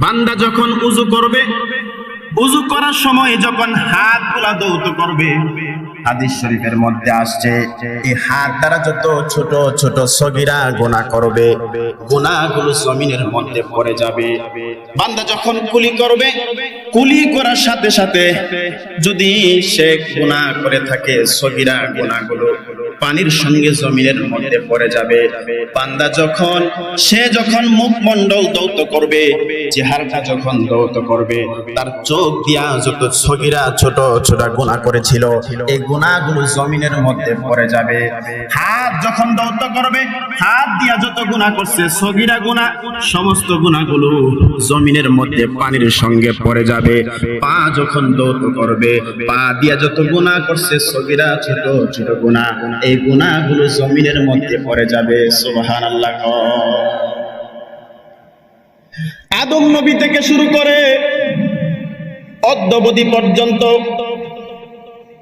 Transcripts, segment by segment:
বান্দা যখন উযু করবে, উযু করার সময় যখন হাতগুলা ধৌত করবে, হাদিস শরীফের মধ্যে আসছে এই হাত দ্বারা যত ছোট ছোট সগীরা গুনাহ করবে, গুনাহগুলো জমিনের মধ্যে পড়ে যাবে। বান্দা যখন কুলি করবে, কুলি করার সাথে সাথে যদি সে গুনাহ করে থাকে, সগীরা গুনাহগুলো পানির সঙ্গে জমিনের মধ্যে পড়ে যাবে। বান্দা যখন মুখমণ্ডল ধৌত করবে, চেহারাটা যখন ধৌত করবে, তার চোখ দিয়া যত সগীরা ছোট ছোট গুনাহ করেছিল এই গুনাহগুলো জমিনের মধ্যে পড়ে যাবে। হাত যখন ধৌত করবে, হাত দিয়া যত গুনাহ করছে সগীরা গুনাহ, সমস্ত গুনাহগুলো জমিনের মধ্যে পানির সঙ্গে পড়ে যাবে। পা যখন ধৌত করবে, পা দিয়া যত গুনাহ করছে সগীরা ছোট ছোট গুনাহ, এই গুনাহগুলো জমিনের মধ্যে পড়ে যাবে। সুবহানাল্লাহ। আদম নবী থেকে শুরু করে অদ্যাবধি পর্যন্ত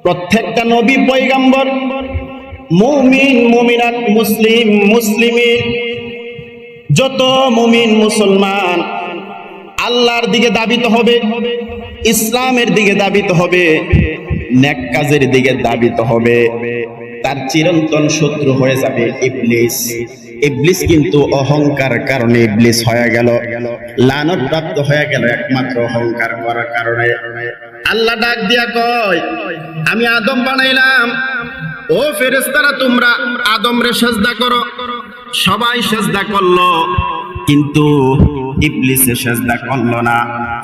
প্রত্যেকটা নবী পয়গাম্বর, মুমিন মুমিনাত, মুসলিম মুসলিমিন, যত মুমিন মুসলমান আল্লাহর দিকে দাবিত হবে, ইসলামের দিকে দাবিত হবে, নেক কাজের দিকে দাবিত হবে। তার চিরন্তন শত্রু হয়ে যাবে ইবলিস। ইবলিস কিন্তু অহংকার কারণে ইবলিস হয়ে গেল, লানত প্রাপ্ত হয়ে গেল একমাত্র অহংকার করার কারণে। আল্লাহ ডাক দিয়া কয়, আমি আদম বানাইলাম, ও ফেরেশতারা তোমরা আদমরে সিজদা করো। সবাই সিজদা করলো, কিন্তু ইবলিসে সিজদা করলো না।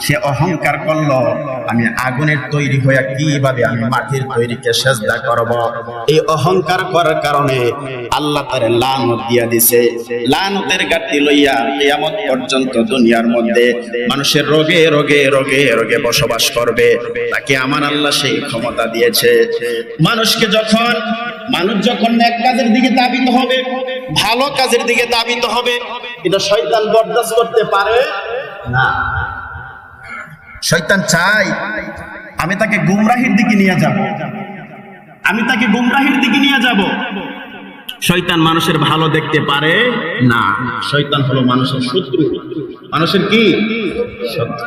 সে অহংকার করলো, আমি আগুনের তৈরি হয়ে কিভাবে আমি মাটির তৈরিকে সিজদা করব। এই অহংকার করার কারণে আল্লাহ তার লানত দিয়া দিছে। লানতের গাঁটটি লইয়া কিয়ামত পর্যন্ত দুনিয়ার মধ্যে মানুষের রোগে রোগে রোগে রোগে বসবাস করবে। তাকে আমার আল্লাহ সেই ক্ষমতা দিয়েছে। মানুষ যখন নেক কাজের দিকে দাবিত হবে, ভালো কাজের দিকে দাবিত হবে, এটা শয়তান বরদাস্ত করতে পারে না। শয়তান চায় আমি তাকে গুমরাহির দিকে নিয়ে যাব, শয়তান মানুষের ভালো দেখতে পারে না। শয়তান হলো মানুষের শত্রু। মানুষের কি শত্রু?